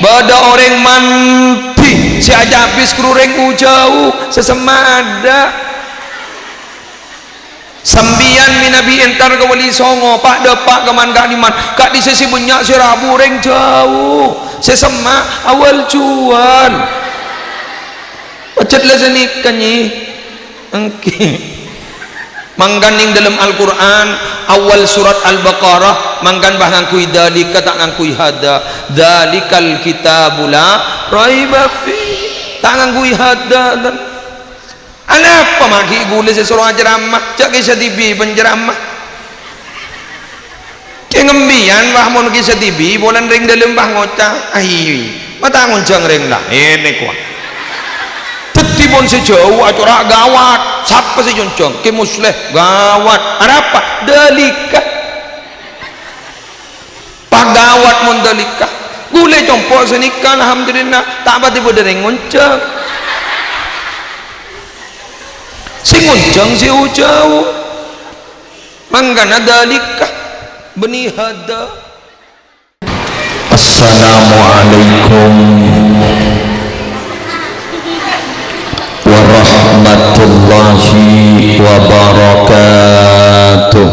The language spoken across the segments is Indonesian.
bada orang mandi si aja habis kureng jauh sesemada sambian minabi entar ke wali songo pak depak keman kak diman kak di sesi banyak si rabu reng jauh sesema awal cuan pacet lah senikannya mangganing dalam Al-Quran awal surat Al-Baqarah manggan bah ngangkui dalika tak ngangkui hada dalikal kitabula raiba fi tak ngangkui hada dan apa maki gula sesuruh ceramah cak kisah TV penceramah kayak ngembian bah mau kisah TV bolan ring dalam bah ngocah ahi mata ngoncang ring lah ini kuat tetibon sejauh acara gawat siapa sih joncong ke musleh gawat ada apa dalika pagawat mun dalika gula compok senikah alhamdulillah tak apa tiba dari ngoncang si ngoncang si jauh manggana dalika benih hada. Assalamualaikum warahmatullahi wabarakatuh.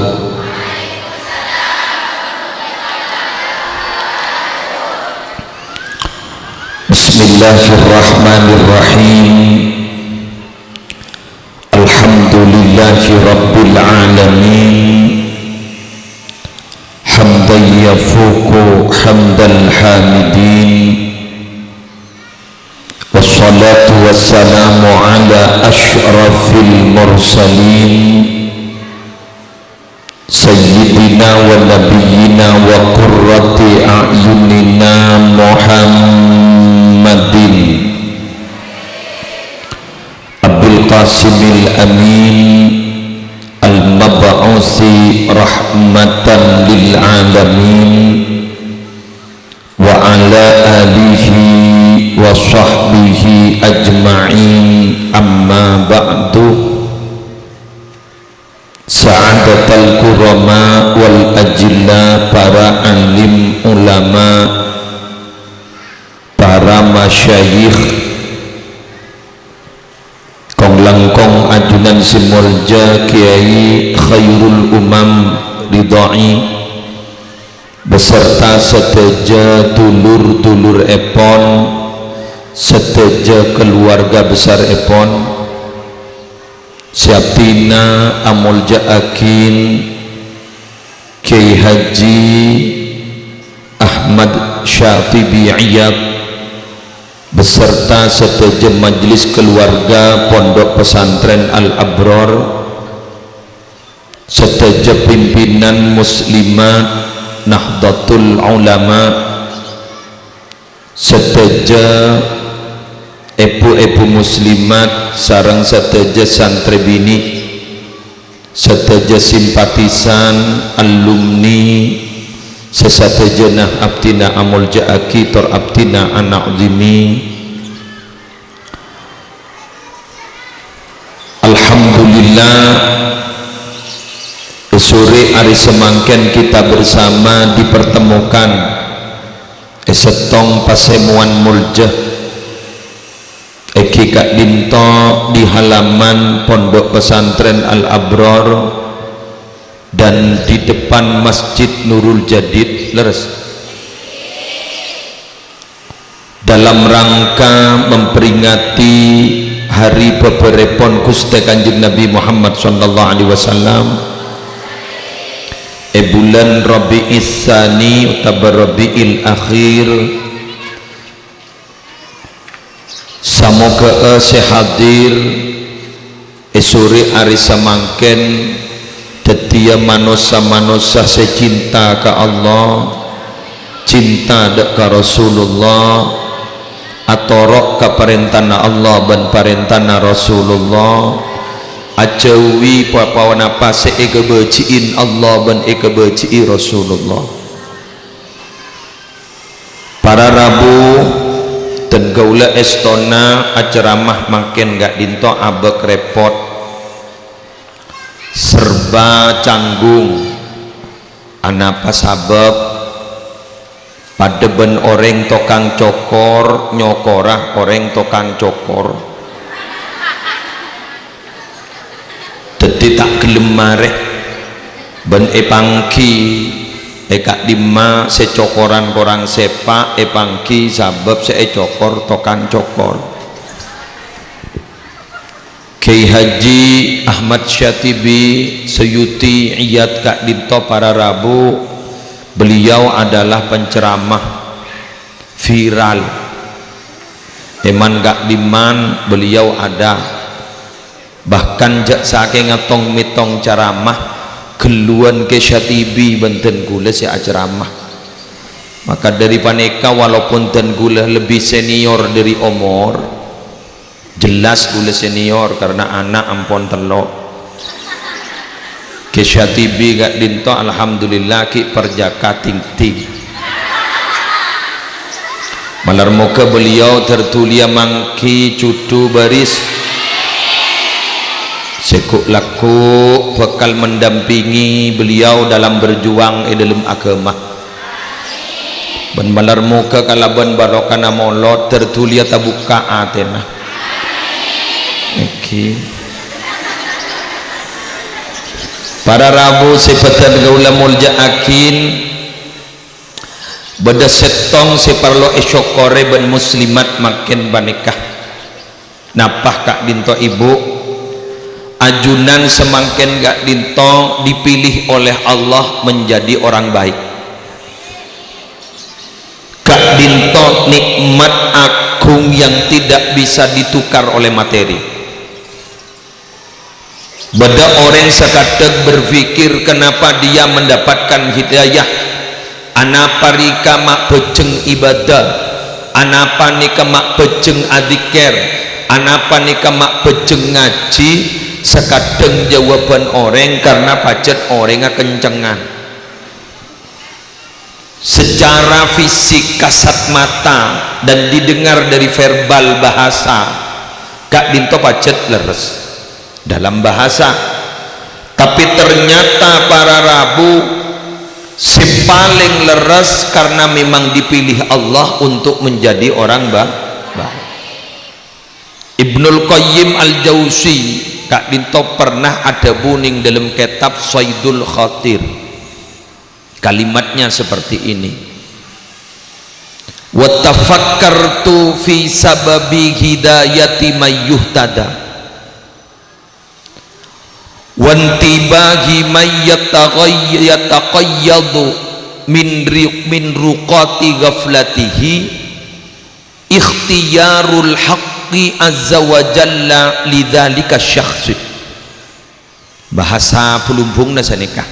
Bismillahirrahmanirrahim. Alhamdulillahi rabbil alamin hamdan yafuqu hamdal hamidin wassalatu wassalamu ala ashrafil mursalin sayyidina wa nabiyyina wa qurrati a'yunina Muhammadin Qasimil Amin Al-Mab'usi rahmatan lil alamin wa ala alihi wa sahbihi ajma'in amma ba'du. Sa'adatal kurama wal ajilla, para alim ulama, para masyayikh, langkong ajunan simurja Kiai Khairul Umam Ridhai beserta seteja dulur-dulur Epon, seteja keluarga besar Epon, Siapina Amulja Akin Kiai Haji Ahmad Syatibi Iyad beserta seteja majelis keluarga Pondok Pesantren Al-Abror, seteja pimpinan Muslimat Nahdlatul Ulama, seteja epu-epu muslimat sareng seteja santri bini, seteja simpatisan alumni, sesatejenah abdina amulja akitor abdina anak zimi. Alhamdulillah, sore hari semangken kita bersama dipertemukan setong pasemuan muljah Eki Kak Dinto di halaman Pondok Pesantren Al-Abror dan di depan Masjid Nurul Jadid leres, dalam rangka memperingati hari peperepon Gusti Kanjeng Nabi Muhammad sallallahu alaihi wasallam bulan Rabi'is Tsani utawa Rabi'il Akhir. Samoga sehadir sore ari samangken tetia manusia-manusia secinta ke Allah, cinta ka Rasulullah, atorok ka parentana Allah dan parentana Rasulullah, acawi papawana pase eka beciin Allah dan eka becii Rasulullah. Para Rabu dan gaula estona aceramah makin gak dinto abek repot serba canggung anapa sabab pada ben orang tokang cokor nyokorah orang tokang cokor dadi tak gelem mareh ben epangki kak dima secokoran korang sepak epangki sabab cokor tokang cokor. Kiai Haji Ahmad Syatibi Suyuti Iyad Kak Dinto para Rabu, beliau adalah penceramah viral eman Kak Diman beliau ada, bahkan jak saking ngatong mitong ceramah geluan ke Syatibi benten gula si ceramah. Maka dari paneka walaupun ten gula lebih senior dari umur, jelas gula senior karena anak ampon telok ke Syatibi Kak Dinto alhamdulillah ki perjaka ting-ting malar muka beliau tertulia mangki cutu baris sekuk laku bakal mendampingi beliau dalam berjuang dalam agama. Ben malar muka kalaban barokana molot tertulia tabuka atena. Okay. Para Rabu sepetan gaula mulja akin beda setong separlo esyokore ben muslimat makin banikah napah Kak Dinto ibu ajunan semangken Kak Dinto dipilih oleh Allah menjadi orang baik. Kak Dinto nikmat agung yang tidak bisa ditukar oleh materi. Beda orang sekadang berpikir kenapa dia mendapatkan hidayah, anapa rika mak bejeng ibadah, anapa nika mak bejeng adzikir, anapa nika mak bejeng ngaji. Sekadang jawaban orang karena pacet orangnya kencengan secara fisik kasat mata dan didengar dari verbal bahasa. Kak Dinto pacet leres dalam bahasa, tapi ternyata para Rabu si paling leres karena memang dipilih Allah untuk menjadi orang baik. Ibnul Qayyim Al-Jauzi Kak Dinto pernah ada buning dalam kitab Saidul Khatir, kalimatnya seperti ini: wa tafakkartu fi sababi hidayati mayyuhtada wantibagi mayyataqayyadu min ruqati ghaflatihi ikhtiyarul haqqi azza wa jalla lidzalika syakhsi. Bahasa pelumbung nasa nikah,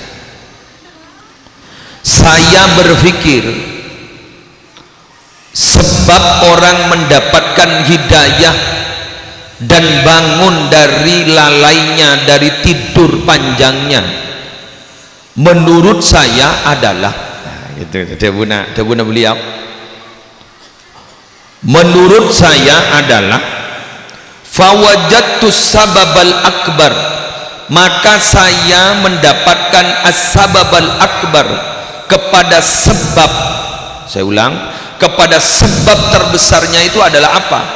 saya berpikir sebab orang mendapatkan hidayah dan bangun dari lalainya, dari tidur panjangnya, menurut saya adalah debuna beliau, menurut saya adalah fawajadtus sababal akbar, maka saya mendapatkan as-sababal akbar, kepada sebab, saya ulang, kepada sebab terbesarnya itu adalah apa?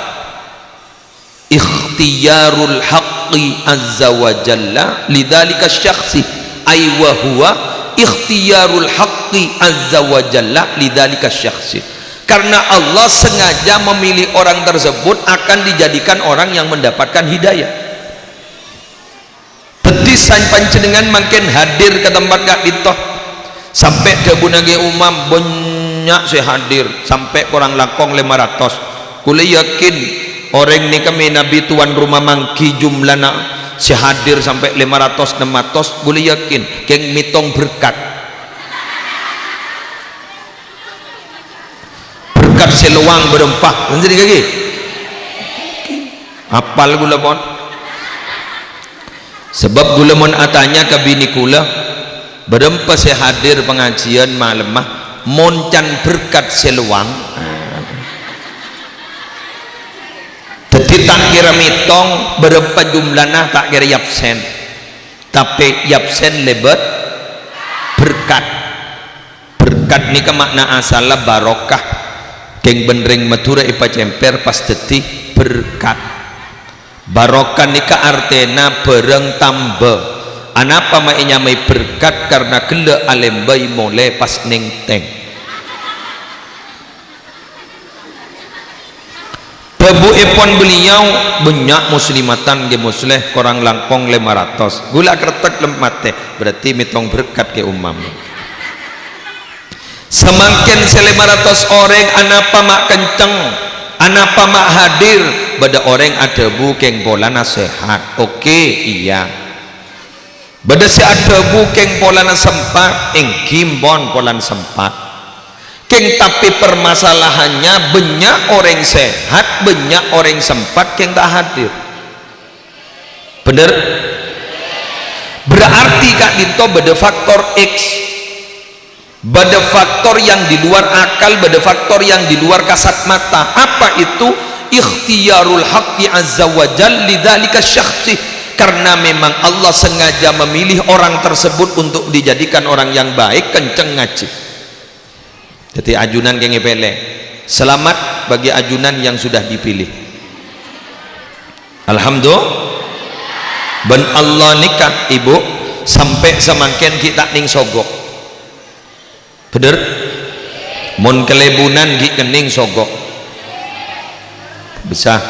Ikhtiyarul haqqi azza wa jalla lidzalika syakhsi, ay wa huwa ikhtiyarul haqqi azza wa jalla lidzalika syakhsi. Karena Allah sengaja memilih orang tersebut akan dijadikan orang yang mendapatkan hidayah. Petisan panjenengan makin hadir ke tempat Kak Dinto sampai debunage umam banyak saya hadir sampai kurang langkong 500. Kula yakin orang ni kami Nabi tuan rumah mangki jumlahna sehadir sampai 500-600, boleh yakin keng mitong berkat seluang berempah nanti lagi apal gula pon, sebab gula mon atanya ke bini kula berempah sehadir pengajian malam mah moncan berkat seluang. Jadi tak kira mitong berapa jumlahnya, tak kira yapsen, tapi yapsen lebet berkat berkat nika makna asalnya barokah keng benring matura ipa cemper pas deti berkat barokah nika artena bereng tambah anapa mainnya mai berkat karena gele alembai mulai pas ning teng Babu epon beliau banyak muslimatan ge musleh korang langkong 500 gula kertek lemate berarti mitong berkat ke umam semakin 500 orang anapa mak kenceng anapa mak hadir bada orang ada bukeng pola nasihat oke iya bada si ada bukeng pola sempat engkimbon pola sempat keng tapi permasalahannya banyak orang sehat banyak orang sempat keng tak hadir bener berarti kak Dinto bada faktor X bada faktor yang di luar akal bada faktor yang di luar kasat mata apa itu ikhtiyarul haqqi azza wa jalla lidzalika syakhsi karena memang Allah sengaja memilih orang tersebut untuk dijadikan orang yang baik kenceng ngaji jadi ajunan kenge pele selamat bagi ajunan yang sudah dipilih alhamdulillah ben Allah nikah ibu sampai semakin kita ning sogok bener mun kelebunan ki kening sogok bisa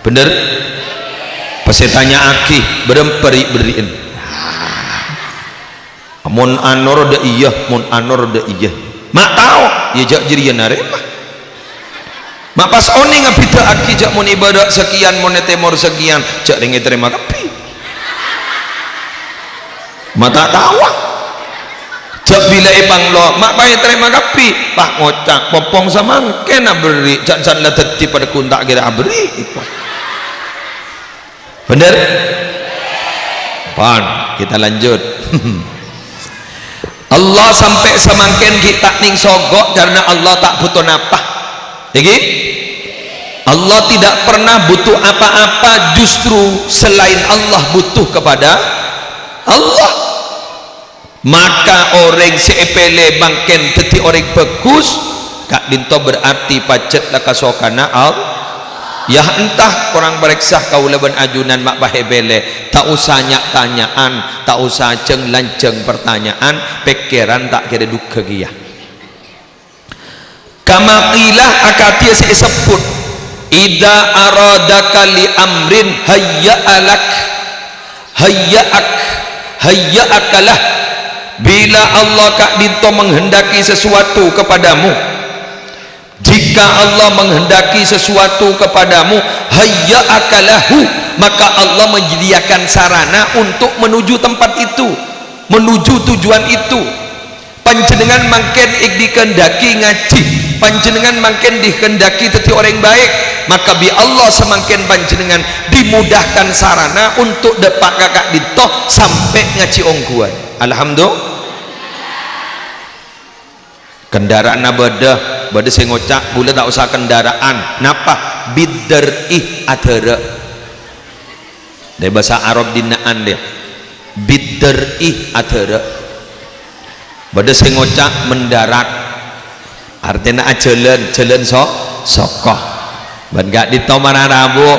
bener pesetanya aki beremperi beriin mun anor da iya mun anor da iya mak tau ya jak jirian arema mak pas oni ngabida aki jak mun ibadah sekian mun temor sekian jak ringe terima kapi mak tak tahu jak bila ipang lo mak bae terima kapi pak ngocak popong samangke na beri jak san la dadi pada kuntak kira beri bener pan kita lanjut Allah sampai semakin kita ning sogok karena Allah tak butuh apa jadi Allah tidak pernah butuh apa-apa justru selain Allah butuh kepada Allah maka orang sepele bangken teti orang bagus kak Dinto berarti pacet lah kasokana Allah ya entah kurang bereksah kau leban ajunan mak bahebele tak usah nyak tanyaan tak usah ceng lanceng pertanyaan pikiran tak kira duka gia kama qilah akatia sebut ida aradaka li amrin hayya'alak hayya'akalah bila Allah kak Dinto menghendaki sesuatu kepadamu jika Allah menghendaki sesuatu kepadamu hayya'akalahu maka Allah menyediakan sarana untuk menuju tempat itu menuju tujuan itu panjenengan mangken dikehendaki ngaji panjenengan mangken dikehendaki teti orang baik maka bi Allah semakin panjenengan dimudahkan sarana untuk depak kakak Dinto sampai ngaji ongguan alhamdulillah kendaraan abada bada saya ngocak boleh tak usah kendaraan napa bidar'ih adara dari bahasa Arab dinaan dia bidar'ih adara bada saya ngocak mendarat artinya jalan sokoh ban gak dito mararabu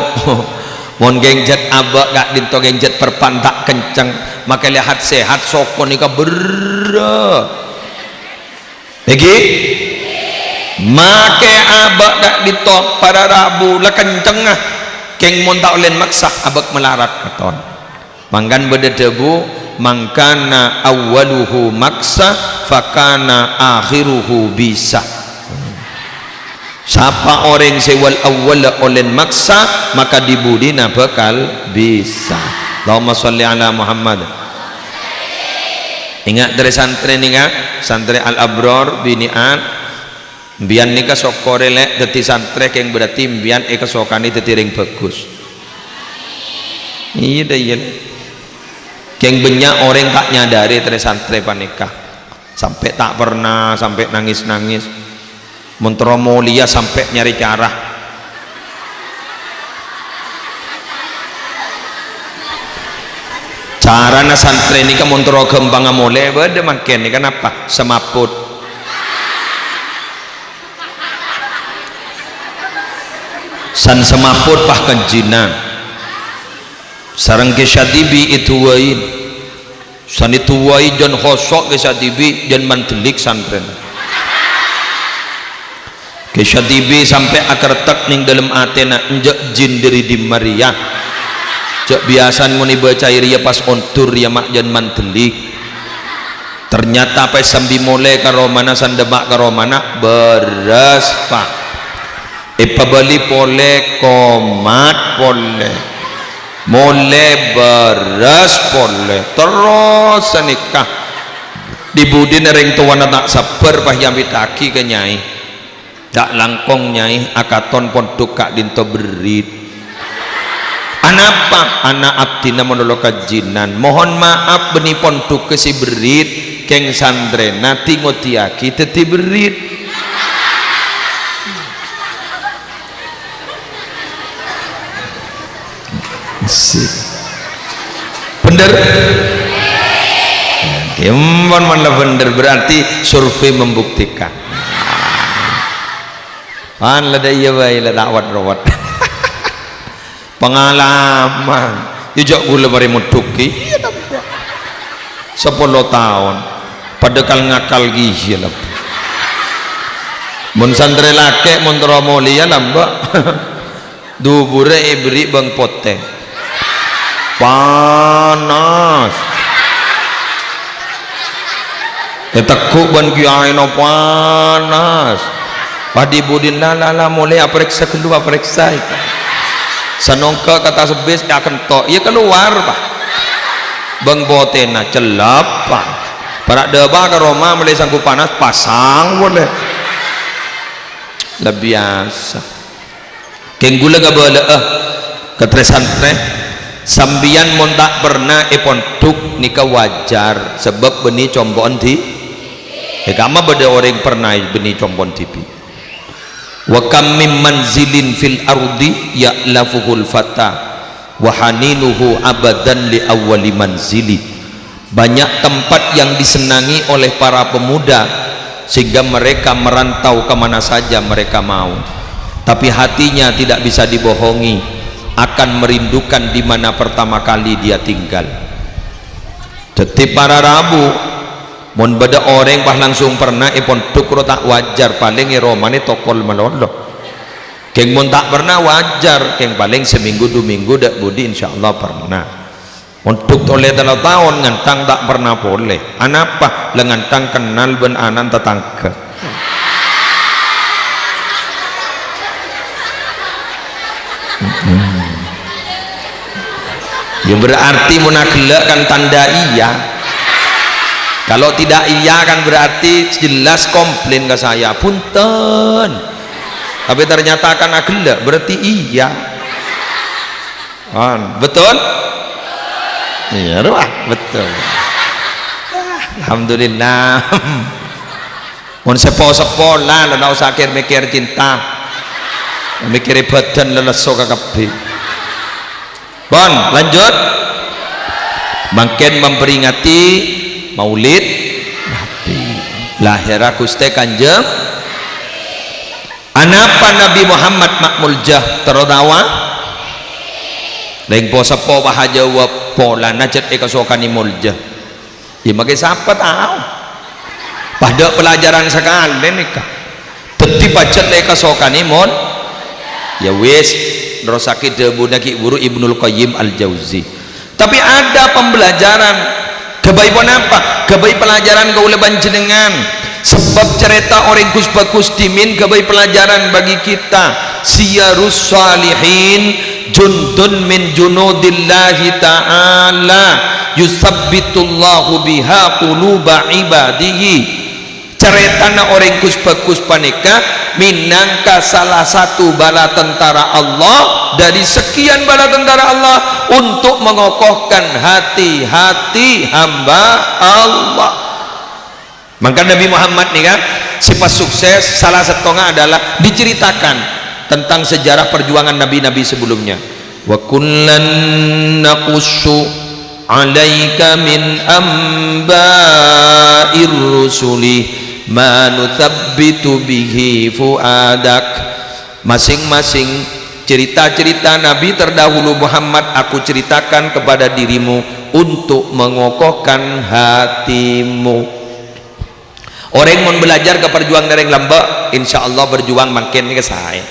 mon gengjet abak gak dito gengjet perpantak kenceng maka lihat sehat sokoh nika berat lagi make abak dak ditop pada Rabu lah kencengah keng mun tak ulen maksa abak melarat katon mangkan beda debu mangkana awwaluhu maksa fakana akhiruhu bisa siapa orang sewal awwala ulen maksa maka dibudina bakal bisa Allahumma sholli ala Muhammad ingat dari santri nih kan santri al-abror binian mbian nika sok korelek dadi santrek yang berarti mbian kesokani dadi ring bagus iya dah iya keng banyak orang tak nyadari dari santri panika sampai tak pernah sampai nangis-nangis mentromolia sampai nyari cara carana santri ini kan montoro kembang amole beda makin ini kan apa semaput san semaput pah kenjinan sarang ke syadibi itu wain san itu wain jan khosok ke syadibi jan mantelik santren ke syadibi sampai akar tak ning dalam atena njak jin dari di Maria cak biasan ngoni baca ria pas ontur ya mak jan mantelik ternyata apa sambil mulai karo mana sandemak karo mana beras pak pabali pole komat pole mole beras pole terus nikah dibudin ring tuan tak sabar pah yang bitaki ke nyai tak langkong nyai akaton pondok kak dinto berit anapa anak abdina menolok kajinan mohon maaf beni pondok ke si berit keng sandrena tingotiaki teti berit bener gimana mana bener berarti survei membuktikan an lada iya bayi lada awat rawat pengalaman ijak gula bari mutuki 10 tahun pada kal ngakal gizi lah mun santri lake mun tromoli ya lambak dubure ibri bang poteng panas tetekuk ban kiai no panas padi budin lala mulai aperiksa keluar aperiksa sanongka kata sebes akan tok ya keluar pak bang botena celap pak para deba ke Roma mulai sanggup panas pasang boleh lah biasa kenggula gak boleh ketresantre sambian mon tak pernah pondok nikah wajar sebab benih combon di kama beda orang pernah benih combon TV wa kam min manzilin fil ardi ya'lafuhul fata wa haninuhu abadan li awwali manzili banyak tempat yang disenangi oleh para pemuda sehingga mereka merantau kemana saja mereka mau tapi hatinya tidak bisa dibohongi akan merindukan di mana pertama kali dia tinggal tetip para rabu mon beda orang pas langsung pernah pondok ro tak wajar paling romane tokol melolo keng mon tak pernah wajar keng paling seminggu 2 minggu dak budi insyaallah pernah untuk oleh 3 tahun ngantang tak pernah boleh anapa lengantang kenal ben anan tetangga ya berarti munagelak kan tanda iya kalau tidak iya kan berarti jelas komplain ke saya punten tapi ternyata akan agelak berarti iya betul iya betul alhamdulillah mun sepo-sepo lah ndak usah mikir cinta mikir badan leleso kabeh bon lanjut makin memperingati maulid Nabi lahirah Gusti Kanjeng anapa Nabi Muhammad makmuljah terdawa leng posepo bahaja wa pola najat ekasokani muljah ya makai siapa tahu pada pelajaran sekali nikah teti pacet ekasokani mul ya wis rosaki debu naki buru Ibnul Qayyim Al-Jauzi tapi ada pembelajaran kebaikan apa? Kebaik pelajaran ke uleban jenengan sebab cerita orang kusbakus dimin kebaik pelajaran bagi kita siyarus salihin jundun min junudillahi ta'ala yusabbitullahu biha quluba ibadihi ceritana orang kusbakus panika minangka salah satu bala tentara Allah dari sekian bala tentara Allah untuk mengokohkan hati-hati hamba Allah. Maka Nabi Muhammad nih kan sifat sukses salah satunya adalah diceritakan tentang sejarah perjuangan nabi-nabi sebelumnya wa kullan naqussu alaika min amba'ir rusuli ma nuthabbitu bihi fuadak. Masing-masing cerita-cerita Nabi terdahulu Muhammad aku ceritakan kepada dirimu untuk mengokohkan hatimu. Orang mau belajar ke perjuangan dari lamba, insyaallah berjuang makin ke saya.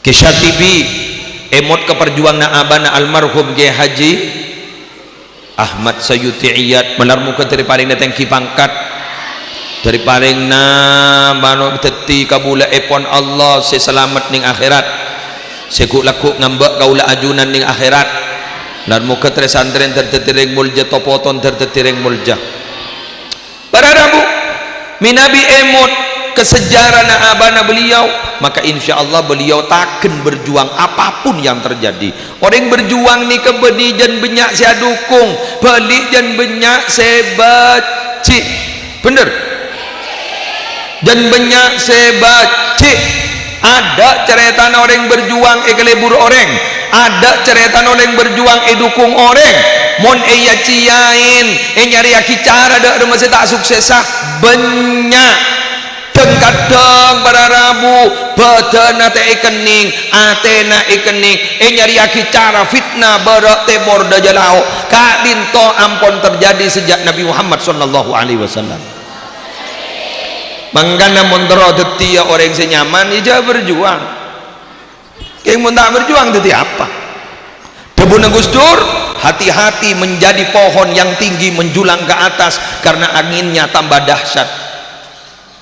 Kisah TV emot ke perjuangan abana almarhum Kiai Haji Ahmad Sayuti Iyad benar muka dari paling datang ki pangkat dari paling na mano teti kabula epon Allah se selamat ning akhirat sekuk lakuk ngambek kaula ajunan ning akhirat lan muka dari santren tertetiring mulja topoton tertetiring mulja para rabu minabi emot kesejarah na abana beliau, maka insya Allah beliau takkan berjuang apapun yang terjadi. Orang berjuang ni kebedi jan banyak saya dukung, balik jan banyak saya baca, bener? Jan banyak saya baca. Ada cerita orang berjuang kelebur orang, ada cerita orang berjuang dukung orang. Mon ya ciain, nyari cara dak masih tak suksesah banyak. Kadang para rabu badana te ikening atena ikening nyari cara fitnah barak temor dajalao kadinto ampun terjadi sejak Nabi Muhammad sallallahu alaihi wasallam. Mangkana montero detia orang senyaman ija berjuang. Yang mun tak berjuang dadi apa? Debu Gus Dur hati-hati menjadi pohon yang tinggi menjulang ke atas karena anginnya tambah dahsyat.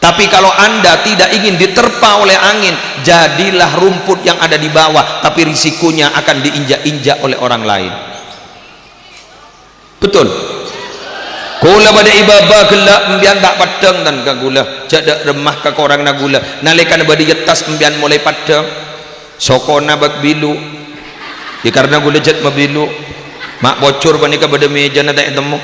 Tapi kalau anda tidak ingin diterpa oleh angin, jadilah rumput yang ada di bawah, tapi risikonya akan diinjak-injak oleh orang lain. Betul? Kula pada ibaba gelak membian tak padang dan kagula, jadak remah ke korang nagula. Nalikan badi yetas membian mulai padang, sokona bak bilu. Ya karena gula jet mabilu, mak bocor panika pada meja nada temu.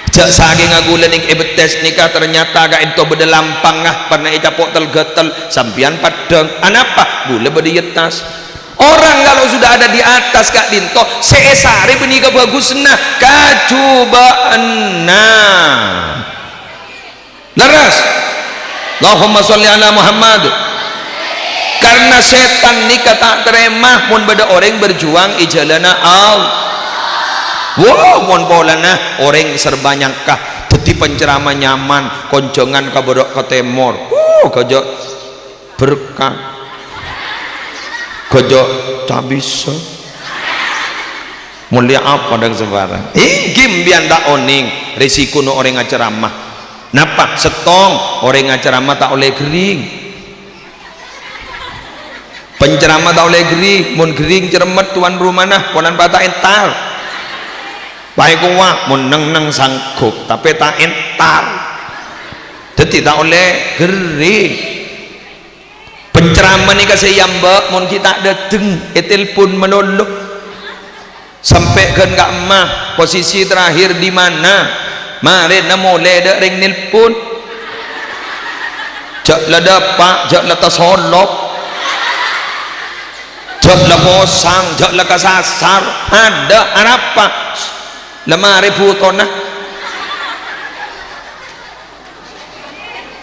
Jak saking agulan ing ebetes nikah ternyata gak ento beda lampang ngah pernah icapok telgetel sampian padang anapa gula beda yetas orang kalau sudah ada di atas kak dinto seesari benika bagusna kacubaan laras Allahumma sholli ala Muhammad. Karena setan nikah tak teremah mun beda orang berjuang ijalana Allah. Wow, mon polana orang serba nyangkah jadi penceramah nyaman konjongan kabodok ke temor kajak berkah kajak tak bisa mulia apa dan sembarang ingkim bian tak oning risiko no orang ngaceramah napa setong orang ngaceramah tak oleh gering penceramah tak oleh gering mun gering ceremet tuan rumah nah ponan patah entar baik kuah meneng sanggup tapi tak entar jadi tak oleh geri penceramah ni kasih yamba mun kita dateng telepon menolong sampai kan gak mah posisi terakhir di mana mari namo leda ring nelpon jak la dapat jak la tasolop jak la posang jak la kasasar ada apa lemari putona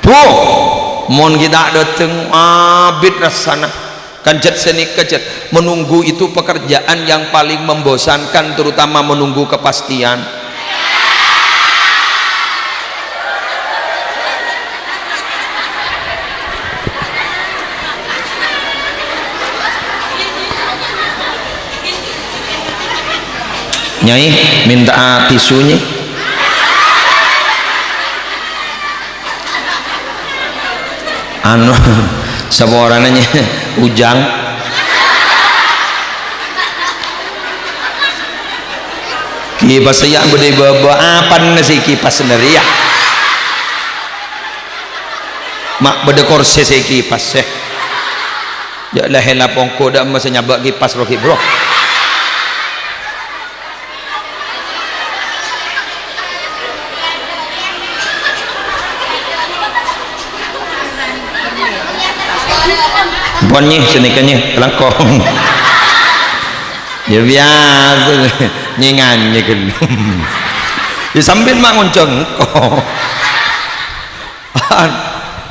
tuh mon kita dateng abid rasana kanjat seni kajet menunggu itu pekerjaan yang paling membosankan terutama menunggu kepastian Nyai minta tisunya anu saborananya ujang kipas saya bede baba apa nasi kipas sendiri ya mak bede korse saya kipas seh ya lah hela pongko dak masa nyabak kipas roki bro bonnya senikahnya langkong ya biasa nyengannya kan ya sambil mak ngonceng kok.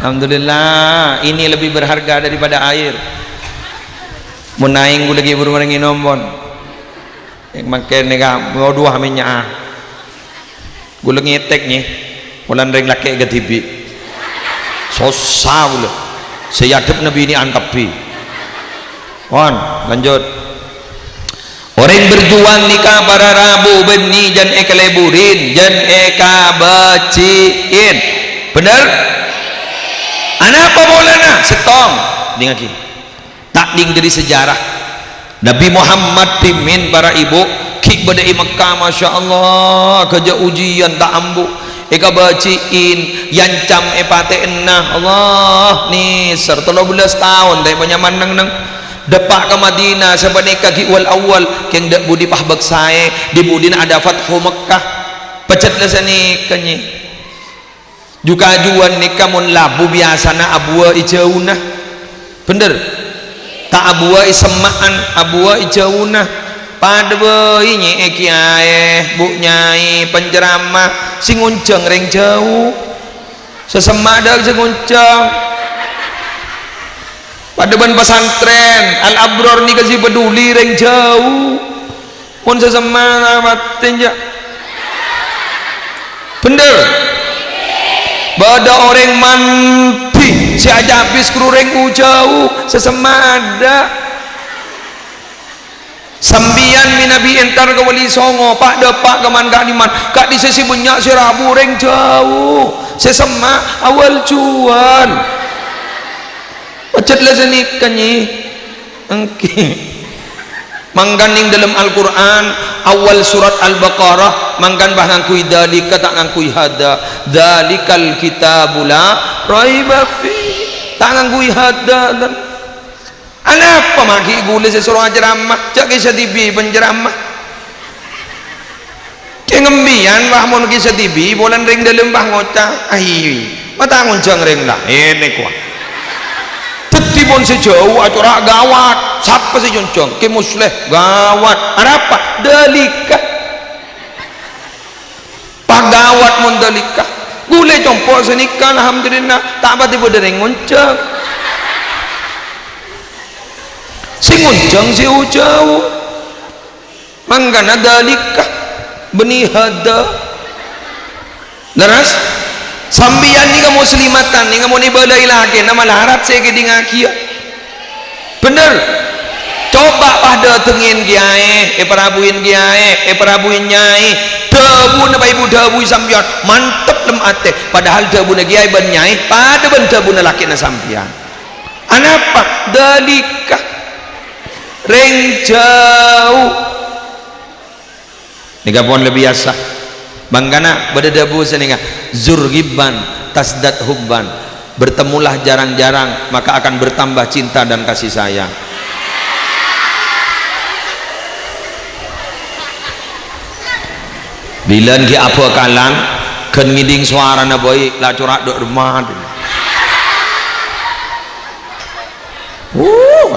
Alhamdulillah ini lebih berharga daripada air. Menaing gue lagi bermain nombon yang makan nega mau dua minyak gue lagi ngeteknya mulan ring laki ke TV susah gue seyadap nabi ini angkapi lanjut. Orang berjuang nikah para Rabu beni jan ekeleburin jan eka beciin bener anak apa bolana setong dingaki tak ding dari sejarah Nabi Muhammad pimin para ibu kik badai Mekah Masya Allah kerja ujian tak ambu eka beciin yancam epate enah Allah nih 13 tahun dari banyak manang nang depak ke Madinah sebenarnya kaki awal yang dak budi pahbak saya di budin ada Fathu Mekah pecet lah sani kanyi juga juan nikah mun labu biasana abua ijauna bener tak abua isemaan abua ijauna pada bayi nye kiai bu nyai penceramah sing ngunceng reng jauh sesemak dak sing ngunceng pada ban pesantren Al-Abror ni kasih peduli reng jauh pun sesama matin ya bener pada orang mati si aja habis kru reng jauh sesama ada sambian minabi entar ke wali songo pak depak ke man kaliman kak di sesi banyak si rabu reng jauh sesama awal cuan pecet lah seni kanyi mangganing dalam Al-Quran awal surat Al-Baqarah manggan bah ngangkui dalika tak ngangkui hada dalikal kitabula raiba fi tak ngangkui hada dan apa maki gule sesuruh ceramah cak kisah TV penceramah kengembian bah mau kisah TV bolan ring dalam bah ngocah ahi mata ngoncang ring lah ini kuah tibon sejauh acara gawat siapa sih joncong ke musleh gawat ada apa dalika pagawat mun dalika gule compok senikah alhamdulillah tak apa tiba dari ngoncong si ngoncong si jauh manggana dalika benih hada leras sambian ni kamu muslimatan ni kamu ni balai lagi nama larat saya ke dingakia bener coba pada tengin kiai perabuin kiai perabuin nyai debu na ibu debu sambian mantep lem ate padahal debu na kiai ban nyai pada ban debu na laki na sambian anapa dalika reng jauh ni kapon lebih biasa bangkana pada debu seninga zurgiban tasdad hubban bertemulah jarang-jarang maka akan bertambah cinta dan kasih sayang bila ki apa kalang ken ngiding suara na boy la corak dok rumah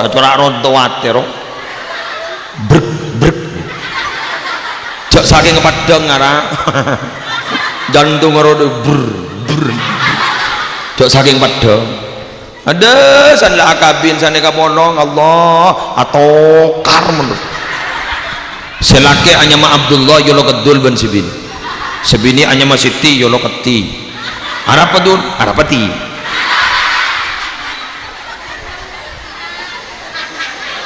corak ronto watero brek brek cak saking kepadang ngara jantung ngerodo brr cak saking padang ada sanlah akabin sanlah kaponong Allah atau karmen selake anyama Abdullah yolo kedul ben sebini anyama Siti yolo keti arapadul arapati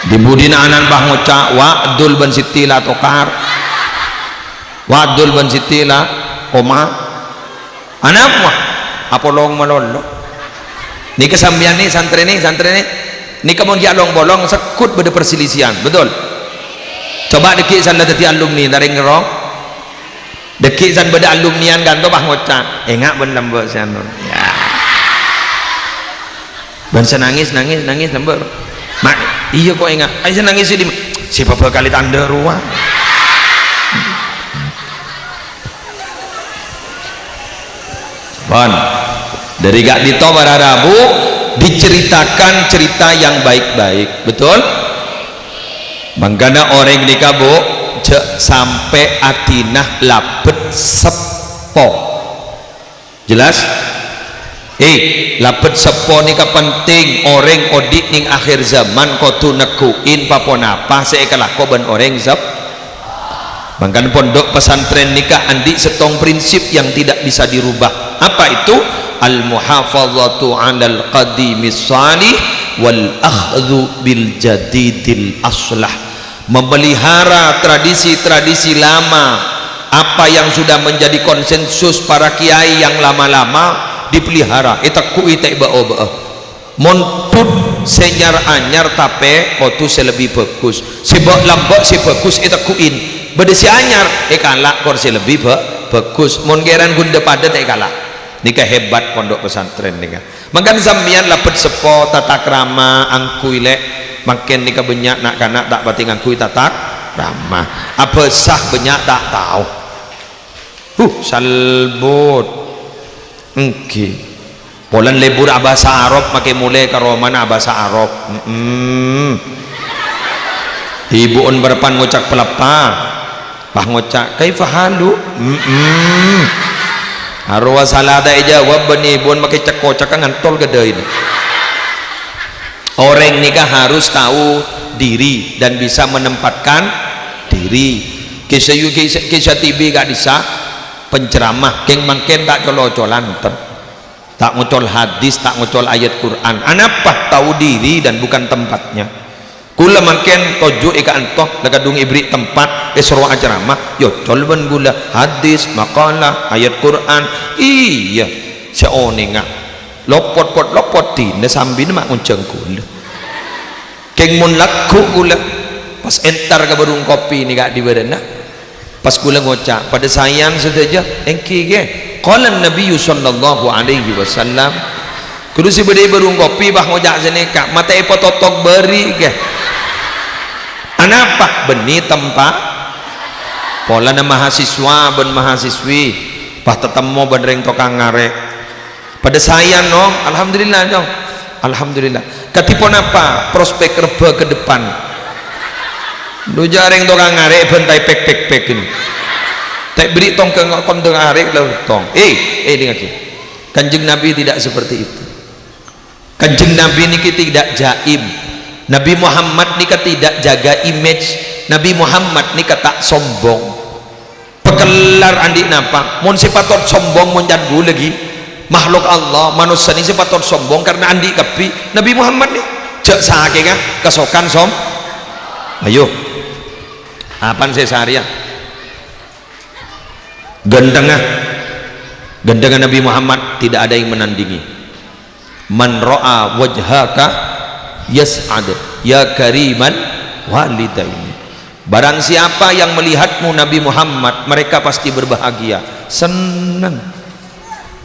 di budina anan bah ngocak wa'dul ben Siti la tokar wa'dul ben Siti la oma anak mah apolong malolo ni kesambian ni santri ni ni kamu gialong bolong sekut beda perselisihan betul coba dekik san dadi alumni dari ngerong dekik san beda alumnian kan to bah ngocak engak ben lembe san ya ben nangis lembe mak iya kok engak ai nangis di siapa kali tanda ruang Bon, dari gak dito para Rabu diceritakan cerita yang baik-baik, betul? Mangkana orang nikah bu sampai atinah lapet sepo jelas lapet sepo nikah penting orang odik ning akhir zaman kotu nekuin paponapa seekalah koban orang zap. Mangkana pondok pesantren nikah andi setong prinsip yang tidak bisa dirubah. Apa itu? Al muhafazatu 'alal qadimis salih wal akhdhu bil jadidil aslah. Memelihara tradisi-tradisi lama, apa yang sudah menjadi konsensus para kiai yang lama-lama dipelihara. Itaku itai bao-bao montut senyar anyar tape kotu selebih bagus sebab lambak si bagus itakuin bedesi anyar kalak kursi lebih bagus mon geran gunda pada kalak nikah hebat pondok pesantren nikah makan zambian lapet sepo tata krama angkuile makin nikah banyak nak kanak tak bating angkui tata krama apa sah banyak tak tahu salbut engki polan lebur bahasa Arab makai mulai karo mana bahasa Arab ibu on berpan ngocak pelapa bah ngocak kaifahalu arwa salada jawab bani buan makai cekocak ngantol gede ini. Orang nikah harus tahu diri dan bisa menempatkan diri. Kisah TV gak bisa penceramah keng mangken tak colo-colan tak ngocol hadis tak ngocol ayat Quran anapa tahu diri dan bukan tempatnya. Kula mangken tojo ika antoh lagadung ibri tempat esro ceramah yo colban gula hadis makalah ayat Quran iya seone ngak lopot tina sambil mak ngunceng gula keng mun laku gula pas entar ke barung kopi ni gak diberena pas gula ngocak pada sayang saja engki ke qala Nabi sallallahu alaihi wasallam kudu si bede barung kopi bah ngojak seneka mata epo totok beri ke anapa beni tempat pola na mahasiswa ben mahasiswi bah tetemu benreng tokang ngarek pada saya nong alhamdulillah nong alhamdulillah katipon apa prospek reba ke depan lu jareng tokang ngarek bentai pek ini tak beri tong ke kon tong ngarek lalu tong dengar ki kanjeng Nabi tidak seperti itu. Kanjeng Nabi ini tidak jaim. Nabi Muhammad ni tidak jaga image. Nabi Muhammad ni tak sombong. Pekelar andi napa? Mun sipatot sombong mun jangu lagi. Makhluk Allah manusia ni sipatot sombong karena andi kapi. Nabi Muhammad ni cek sake kan kesokan som. Ayo. Apaan saya seharian? Gendengah Nabi Muhammad tidak ada yang menandingi. Man ra'a wajhaka yas'ad ya kariman walidaini. Barang siapa yang melihatmu Nabi Muhammad, mereka pasti berbahagia, senang.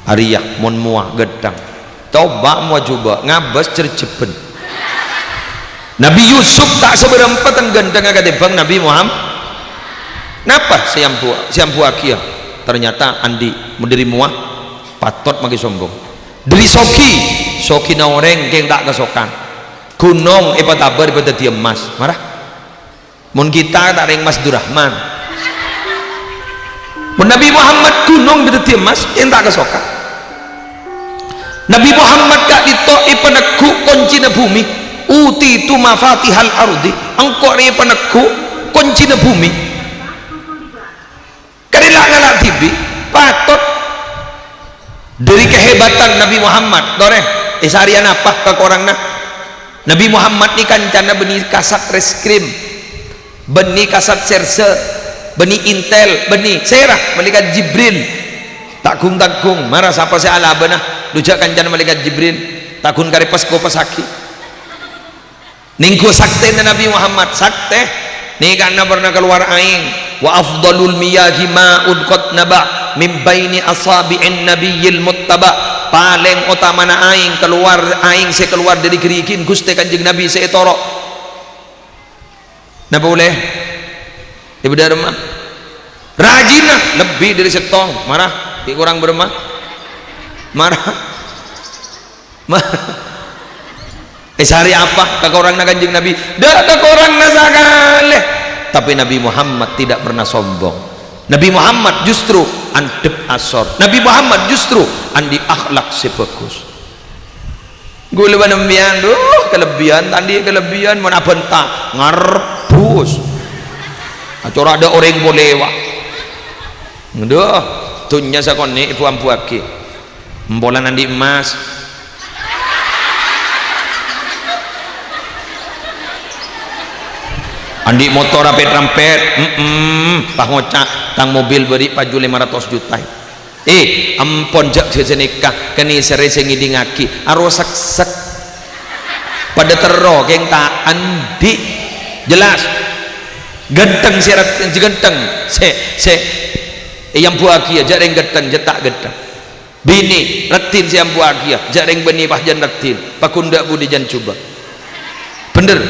Ariyah mun muah gedang. Coba mau coba ngabas cercepen. Nabi Yusuf tak seberempat gendeng ketimbang Nabi Muhammad. Napa siampu akia? Ternyata andi mendiri muah patot magi sombong. Dari soki na orang keng tak kesokan. Gunung ipatabar ipatati emas. Marah. Mun kita tak ring Mas Durrahman. Mun Nabi Muhammad gunung ipatati emas keng tak kesokan. Nabi Muhammad gak ditoi penekuk kunci na bumi. Uti tu mafatihal ardi. Engkau ri penekuk kunci na bumi. Kadilah ngalak tibi patot dari kehebatan Nabi Muhammad dore isarian apa ke orangna Nabi Muhammad ni kancana beni kasat reskrim beni kasat serse beni intel beni serah malaikat Jibril takung marah siapa saya ala benah dujak kancana malaikat Jibril takun kari pasko pasaki ningku sakte na Nabi Muhammad sakte ni karena pernah keluar aing wa afdalul miyahi ma'ud qad naba min baini asabi'in nabiyil muttaba. Paling utama na aing keluar aing saya keluar dari gerikin Gusti Kanjeng Nabi saya toro na boleh ibu darma rajina lebih dari setong marah di kurang bermah marah Sehari apa kak orang nak kanjeng Nabi dah kak orang nasakaleh, tapi Nabi Muhammad tidak pernah sombong. Nabi Muhammad justru andep asor, Nabi Muhammad justru andi akhlak sebagus. Gue leban nembian kelebihan tadi kelebihan mana bentak ngarbus acora ada orang boleh wak ndoh tunya sakone ibu ampuake mbola nandi emas andi motor rampet pak ngocak tang mobil beri paju 500 juta ampun jak sejenikah kini sere sengidi ngaki arosak sek pada tero geng tak andi jelas genteng sirat genteng se yang buakia jareng genteng jetak genteng bini retin siam buakia jareng beni pahjan retin pakunda budi jan coba bener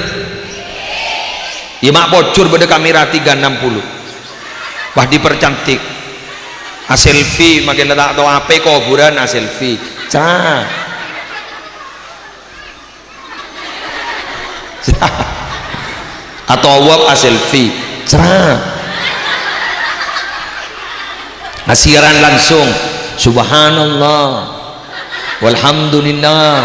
ya mak bocor pada kamera 360 wah dipercantik selfie makin letak atau apa kuburan selfie cah atau wap selfie cerah siaran langsung subhanallah walhamdulillah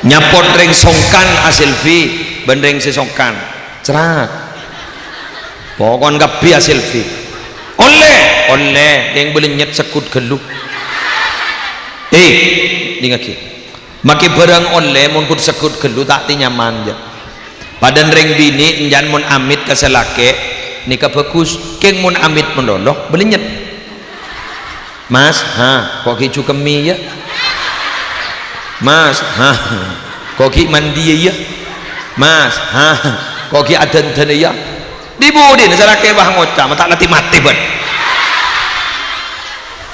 nyapot ring songkan selfie bendeng sesongkan cerah pokoknya kabeh selfie oleh yang boleh nyet sekut geluh dingaki maki barang oleh mun kut sekut geluh tak ti nyaman je padan ring bini njan mun amit ke selake nikah bagus keng mun amit mendolok boleh nyet mas kok ki cukemi ya mas kok ki mandi ya mas kok ki adan ya dibudin selake bah ngocah tak nanti mati ban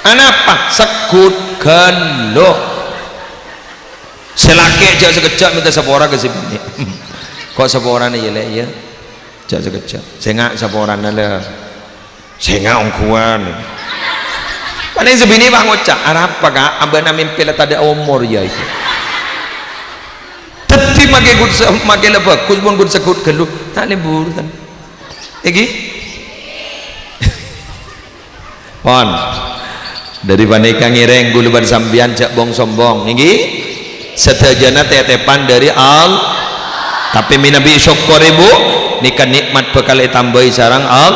anapa sekut geluh selake aja sekejap minta sepora ke sini kok sepora nih ya aja sekejap sengak sepora nala sengak ongkuan paling sebini bah ngocah apa kak abang mimpi lah tak ada umur ya itu tapi makai lebak kusbun gud sekut geluh tak libur kan iki on dari paneka ngireng gulu ban sambian cak bong sombong iki sedajana tetepan dari al tapi minabi syukur ibu nikah nikmat bekal tambahi sarang al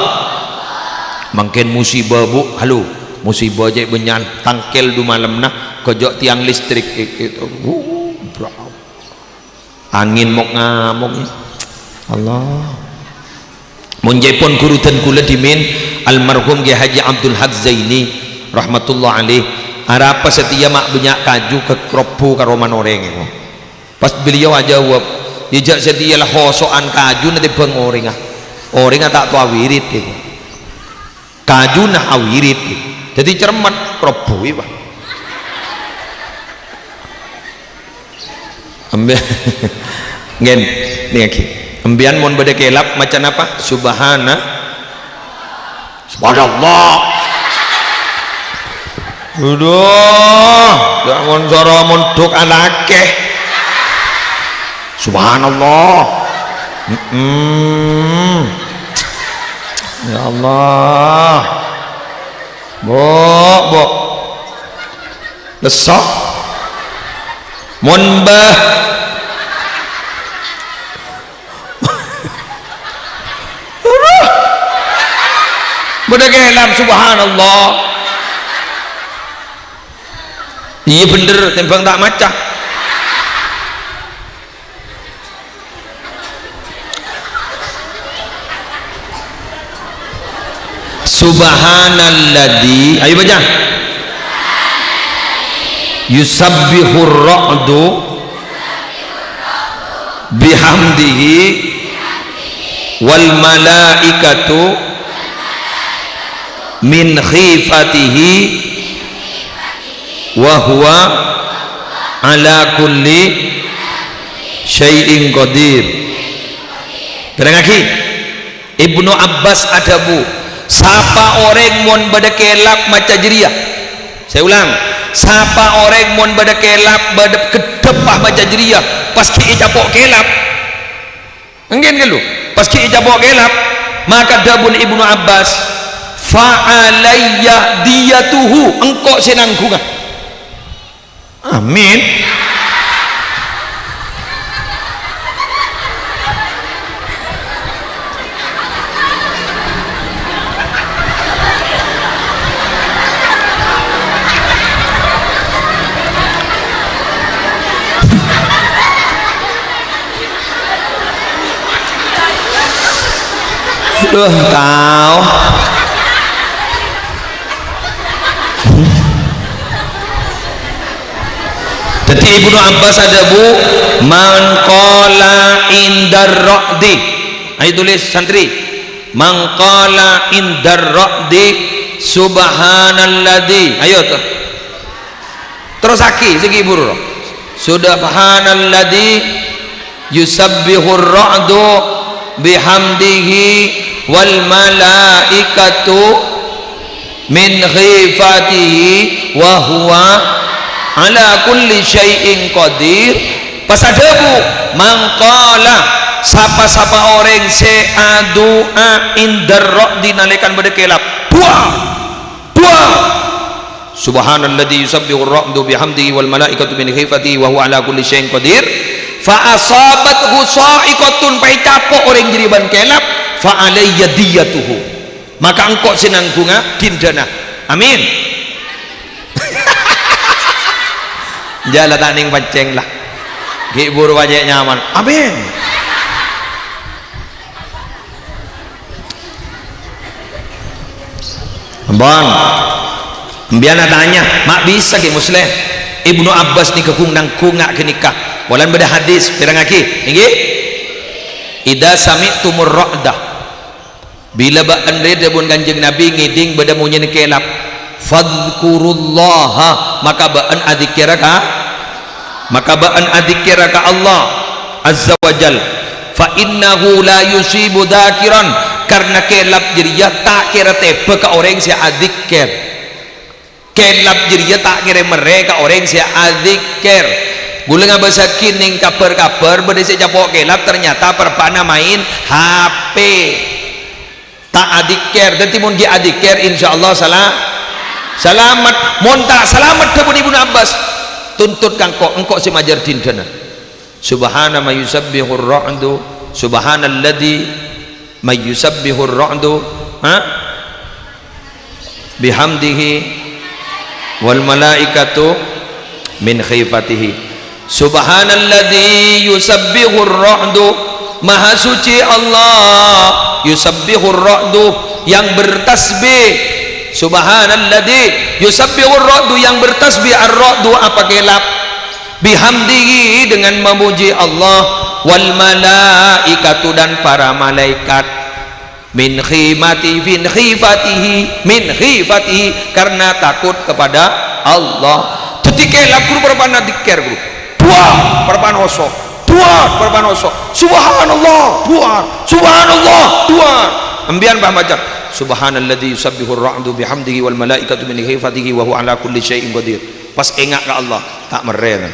mungkin musibah bu halo musibah aja benyan tangkel du malam nah kojok tiang listrik itu angin mok ngamuk Allah munjepon kurutan kula dimin almarhum Kiai Haji Abdul Haq Zaini rahmatullah alaih arapa setia mak banyak kaju ke kropo karo manoreng pas beliau aja jawab dijak setia lah hosoan kaju nanti bang orang tak tahu awirit kaju nah awirit jadi cermat kropo iba ambil ngen nih lagi ambian mon bade kelap macam apa subhanallah jangan soro munduk anake subhanallah ya Allah bo lesok munbah bada kelam subhanallah iya bener tembang tak macah subhanalladzi ayo baca yusabbihur ra'du bihamdihi wal malaikatu min khifatihi wa huwa ala kulli syai'in qadir. Terang lagi Ibnu Abbas adabu siapa orang mon bada kelap maca jeriah. Saya ulang, siapa orang mon bada kelap bada kedepah baca jeriyah pas ki capok kelap enggen kan lu pas ki capok kelap maka dabun Ibnu Abbas fa'alayya diyatuhu engkau senangkunga amin kau jadi Ibnu Abbas ada bu man qala indar ra'di ayo tulis santri man qala indar ra'di subhanalladzi ayo terus aki segi buru subhanalladzi yusabbihur ra'du bihamdihi wal malaikatu min khifatihi wa huwa ala kulli syai'in qadir pasadabu mangqala sapa-sapa orang se'adua indar ra'di nalikan berkelap dua subhanalladzi yusabbihu ar-ra'du bihamdihi wal malaikatu min khifatihi wa huwa ala kulli syai'in qadir fa asabathu sa'iqatun pai capok orang jiriban kelap fa alayya diyatuhu maka engkau sinangkunga dindana amin jala taning panceng lah gi buru wajek nyaman amin bang biana tanya mak bisa ki muslim Ibnu Abbas ni kekung nang kungak ke nikah walan beda hadis pirang aki nggih ida sami'tumur ra'dah bila ba'an reda bun kanjeng Nabi ngiding beda munyin kelap fadhkurullaha maka ba'an adzikiraka Allah azza wajal fa innahu la yusibu dzakiran karena kelap jeriya tak kira tebe ka orang si adzikir kelap jeriya tak kira mereka orang si adzikir gula ngabasa kining kabar-kabar beda si capok kelap ternyata perpana main HP tak adikir dan timun gi adikir insyaallah selamat mon tak selamat dabun Ibnu Abbas tuntut kangko engkau si majar dindana subhana ma yusabbihur ra'du subhanalladzi may yusabbihur ra'du bihamdihi wal malaikatu min khifatihi subhanalladzi yusabbihur ra'du maha suci Allah yusabbihur ra'du yang bertasbih subhanalladzi yusabbihur ra'du yang bertasbih ar-ra'du apa kelap bihamdihi dengan memuji Allah wal malaikatu dan para malaikat min khifatihi karena takut kepada Allah jadi kelap guru perpan dikir guru dua perpan osok subhanallah dua ambian bah macam subhanalladzi yusabbihur ra'du bihamdihi wal malaikatu min khifatihi wa huwa ala kulli syai'in qadir pas engak ke Allah tak meren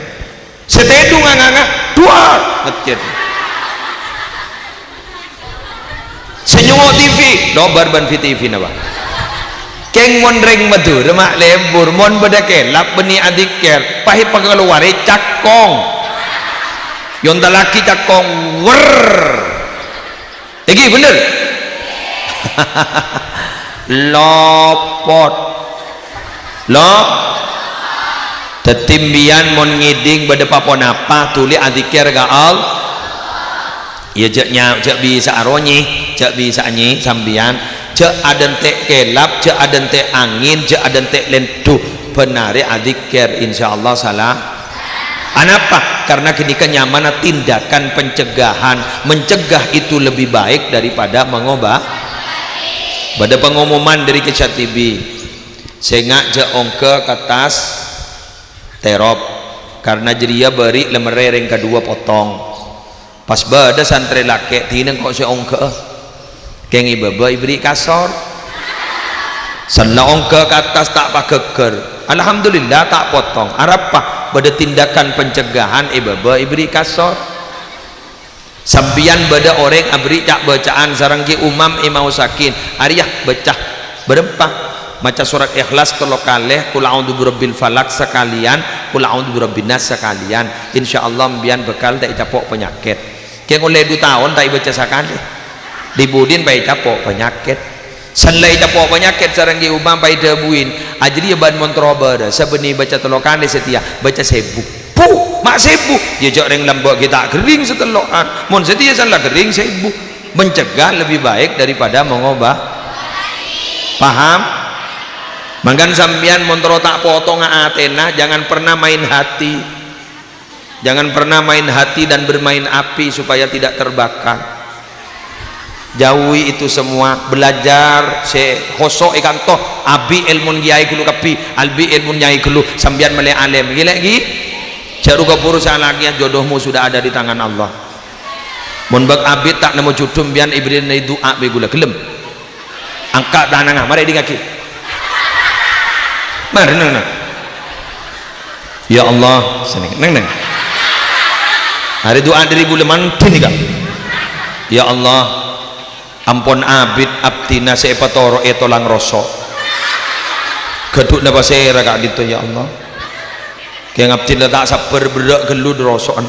setedung nganga dua ngecet senyum TV dobar ban TV napa keng mon reng madu remak lembur mon beda kelap beni adikir pahit pengeluare cakong yon laki cakong iki bener lopot lo tetimbian mon ngiding beda papon apa tuli adikir gaal ya cek bisa aronyi cek bisa nyi sambian cek adente kelap cek adente angin cek adente lentuh penari adikir insyaallah salah Kenapa? Karena kini kenyamanan tindakan pencegahan, mencegah itu lebih baik daripada mengubah. Pada pengumuman dari Kecatibi, sehingga jeongke katas terop karena jeria beri lemereng kedua potong. Pas bada santri laki tineng kok seongke, kengi baba ibri kasor. Senaong ke atas tak pakai ker. Alhamdulillah tak potong. Arapah pada tindakan pencegahan baba ibri kasor. Sambian bada orang abri cak bacaan sarang ki umam imau sakin. Ariyah baca berempah maca surat ikhlas tolo kalih, kul a'udzu birabbil falak sekalian, kul a'udzu birabbin nas sekalian. Insyaallah mbian bekal tak capok penyakit. Keng oleh 2 tahun tak baca sekali. Dibudin pai capok penyakit. Sanlai capok penyakit sarang ki umam pai debuin. Ajri ban montrober sabeni baca tolo kalih setia baca sebu. Pu mak sebu ya jak reng lambok kita kering setelokan. Mun setia salah kering sebu. Mencegah lebih baik daripada mengobah. Paham? Mangkan sambian montro tak potong atena, jangan pernah main hati. Jangan pernah main hati dan bermain api supaya tidak terbakar. Jauhi itu semua. Belajar se hoso ikan toh abi ilmun kiai kulu kapi albi ilmun nyai kulu sambian mele alim gila lagi jaru kepurusan lagi jodohmu sudah ada di tangan Allah. Mun bak abi tak nemu judum bian ibrin doa be gula gelem angkat danang mari di kaki mari nang ya Allah sini nang hari doa dari gula mantin nika ya Allah ampun abid abdina sepatoro etolang rosok geduk napa sera kak dito ya Allah kaya abdina tak sabar berak gelud rosokan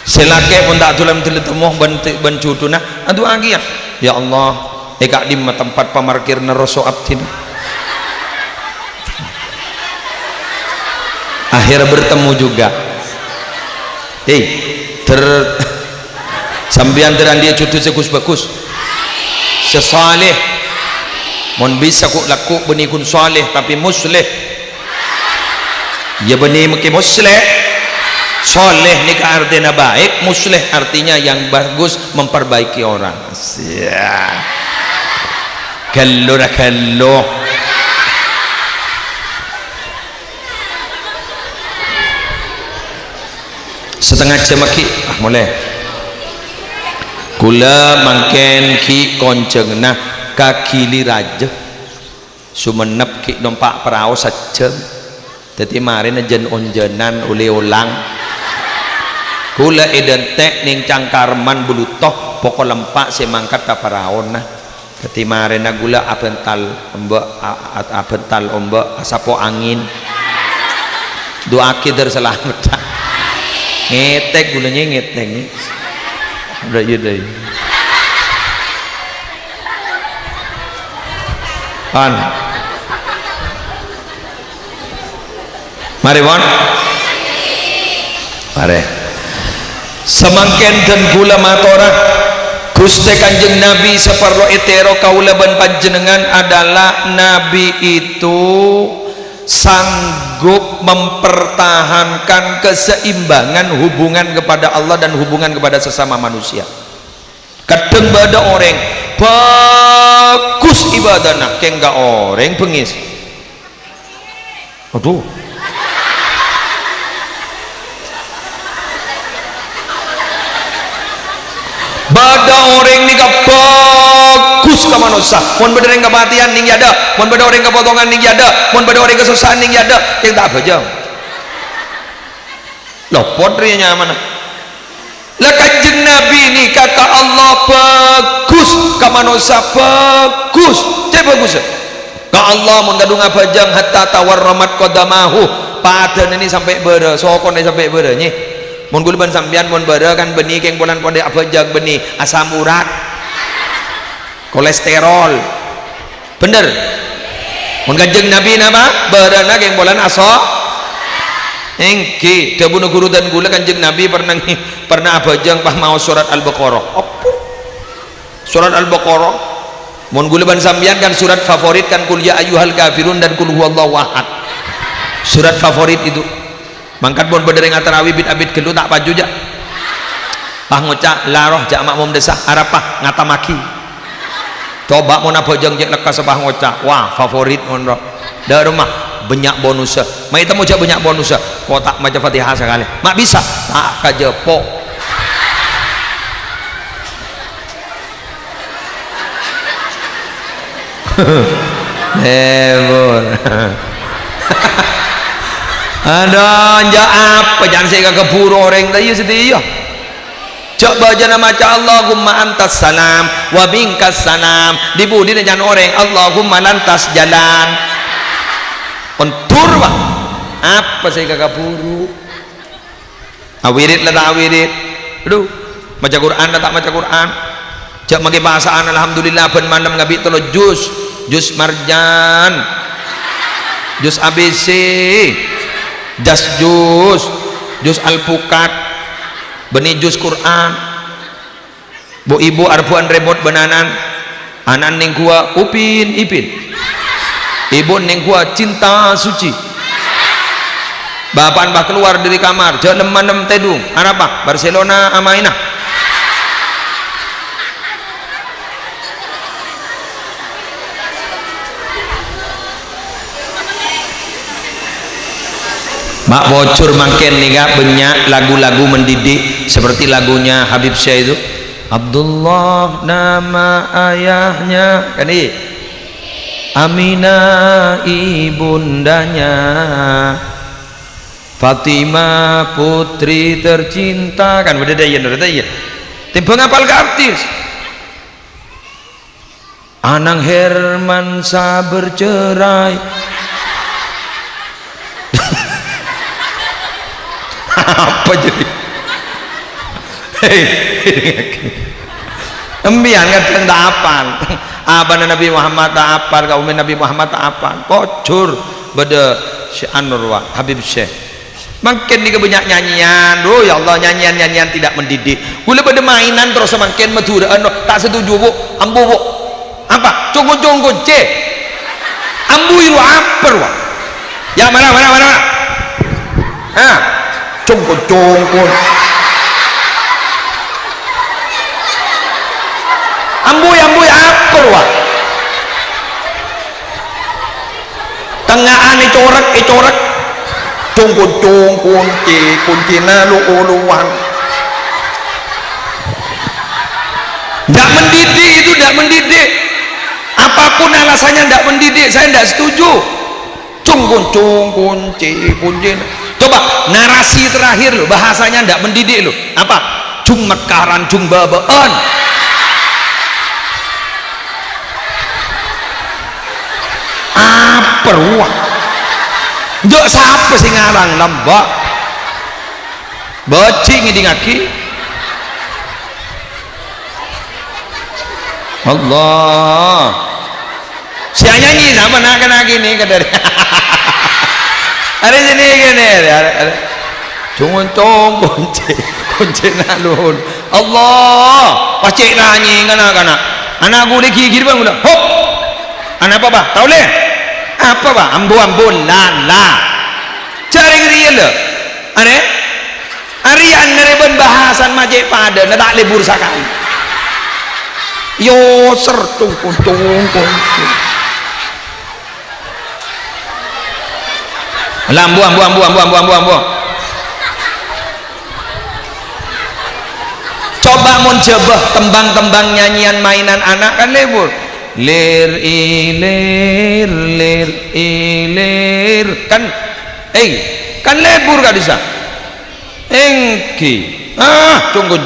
selake pun tak tulam teletemuh bencuduna aduh lagi ya Allah kak di tempat pamarkir nerosok abdina akhirnya bertemu juga sambian teran dia cutu sekus bagus sesaleh mon bisa ku laku beni kun saleh tapi musleh ya beni mungkin musleh saleh ni ka artinya baik, musleh artinya yang bagus memperbaiki orang. Kallo dah kallo setengah jam lagi mulai kula mangken ki konceng nah kakili raja sumenep ki numpak perahu sejam jadi marin jen onjenan uli ulang kula identik ning cangkarman bulutoh pokok lempak semangkat ka perahu nah jadi marin gula abental ombak sapo angin doa kita selamat ngetek gulanya ngetek udah yaudah pan mari wan mari semangken dan gula matora Gusti Kanjeng Nabi seperlo etero kaulaban panjenengan adalah Nabi itu sanggup mempertahankan keseimbangan hubungan kepada Allah dan hubungan kepada sesama manusia. Kadang bada orang bagus ibadahnya kayak enggak orang pengis aduh bada orang ni bagus ke manusia mohon beda orang kematian ning ada mohon beda orang kepotongan ning ada mohon beda orang kesusahan ning ada yang tak bajang loh podrinya mana lah Kanjeng Nabi ni kata Allah bagus ke manusia bagus cek bagus ke Allah mohon gadung bajang hatta tawarramat qadamahu padan ini sampai bera sokon ini sampai bera ni mohon gulban sambian mohon bera kan benih keng bulan pondek apa jag benih asam urat kolesterol bener mohon Kanjeng Nabi nama berana keng bulan aso engki debunuh guru dan gula Kanjeng Nabi pernah apa jang pah mau surat Al-Baqarah apa surat Al-Baqarah mohon gulban sambian kan surat favorit kan kul ya ayyuhal kafirun dan kul huwallahu ahad surat favorit itu mangkat bon bedereng atarawih bid abid kelu tak paju jak pah ngocak laroh jak makmum desah arapah ngatamaki coba mau napa jeng jek lekas sepah ngocak wah favorit monro dah rumah banyak bonusnya mai temu jak banyak bonusnya kotak maca Fatihah sekali mak bisa tak kajepok lebur. Ada anja apa jangan saya keburu orang tadi setia. Coba jangan maca Allahumma antas salam wa minkas salam dibudi dengan orang Allahumma lantas jalan kontur Pak. Apa saya kagak buru awirit lah tak awirit. Aduh baca Quran lah tak baca Quran. Jak pakai bahasaan alhamdulillah ben mandem ngabi telo jus marjan jus ABC jus alpukat benih jus Quran bu ibu arbuan remote benanan anan ning gua upin ipin ibu ning gua cinta suci bapak bah keluar dari kamar jangan manem tedung apa Barcelona amainah mak bocor makin nih gak banyak lagu-lagu mendidik seperti lagunya Habib Syekh itu Abdullah nama ayahnya kan ini Aminah ibundanya Fatimah putri tercinta kan udah daya timbang apal ke artis Anang Hermansa bercerai apa jadi embian kadang tak apal abana Nabi Muhammad tak apal kaum Nabi Muhammad tak apal bocor beda Syekh Anwar Habib Syekh makin di kebanyak nyanyian oh ya Allah nyanyian tidak mendidik boleh pada mainan terus makin madura tak setuju bu ambu bu apa congko c ambu itu apa wah ya mana congko ambuy apa wah tengahan corak congko kuncina luan tidak mendidik itu tidak mendidik apapun alasannya tidak mendidik saya tidak setuju kuncina coba narasi terakhir lo bahasanya tidak mendidik lo apa cung mekaran cung babaan apa ruang jok siapa sih ngarang lambak bocing ini ngaki Allah siapa nyanyi sama nak gini kadang ada sini gini ada kunci nalun Allah pacik nyanyi kana anak gue lagi bang udah hop anak apa bah tahu leh apa bah ambu lala cari real le ane arian nereben bahasan majek pada nak libur sekali yo sertung ambu coba mencoba tembang-tembang nyanyian mainan anak kan lebur lir ilir kan kan lebur kan bisa engki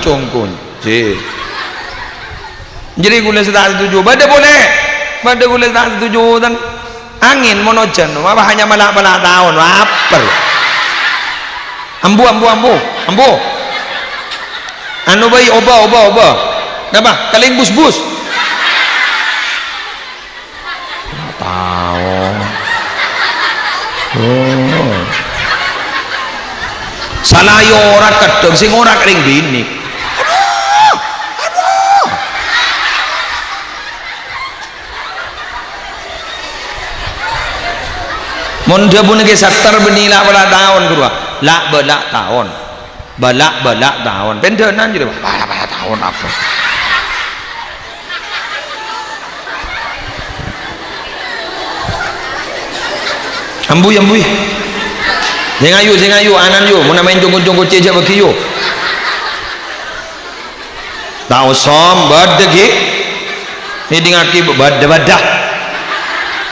congkon jadi gue tak setuju pada boleh tak setuju dan angin monojen apa hanya malah tahun apa ambu anu bayi oba apa kaling bus tahu salah yo ora kedeng sing ora kering bini mon dia pun ke saktar benila bala tahun kedua la balak tahun pendenan jadi balak tahun apa ambui sing ayu anan yo mun main jongko ceja bagi yo tau som badegi ini ngaki badah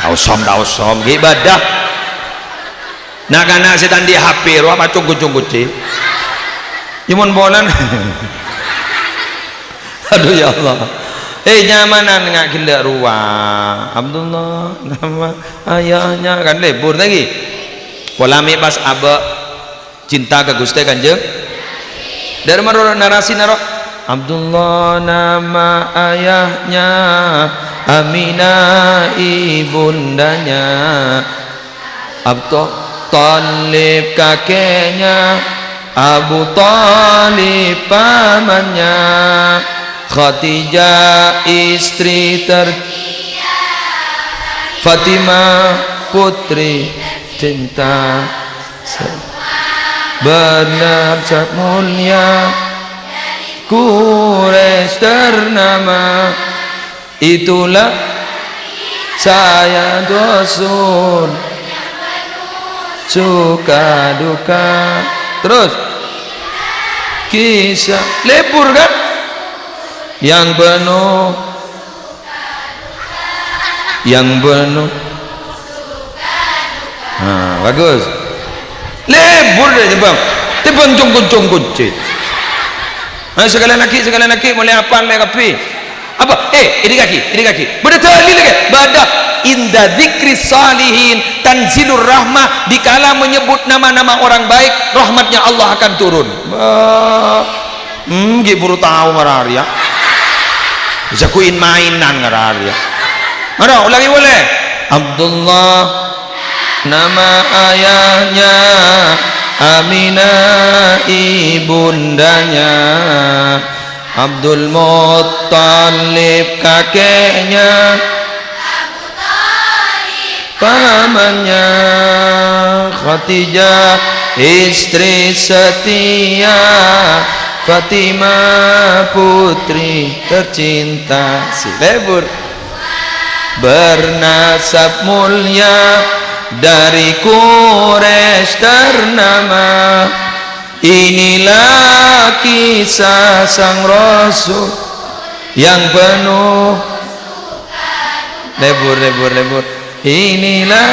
Ausom ibadah nak kana setan di HP ro apa cungku-cungku ci imun bolan aduh ya Allah nyamanan ngak gila ruang Abdullah nama ayahnya kan lebur lagi polami pas abah cinta ke Gusti Kanjeng dari mana narasi naro Abdullah nama ayahnya Aminah ibundanya Abu Talib kakeknya Abu Talib pamannya Khadijah istri Fatimah putri cinta benar mulia Quraisy ternama itulah saya Rasul suka duka terus kisah lebur kan yang penuh bagus lebur deh bang tebang cungkun sekalian laki mulai apa lagi apa ini kaki berdali lagi badak inda dzikri salihin tanzilur rahmah dikala menyebut nama-nama orang baik rahmatnya Allah akan turun baru tahu ngararia bisa kuin mainan ngararia ulangi boleh Abdullah nama ayahnya Aminah ibundanya Abdul Muttalib kakeknya pamannya Khadijah istri setia Fatimah putri tercinta si lebur bernasab mulia dari Quraisy ternama inilah kisah sang Rasul yang penuh lebur inilah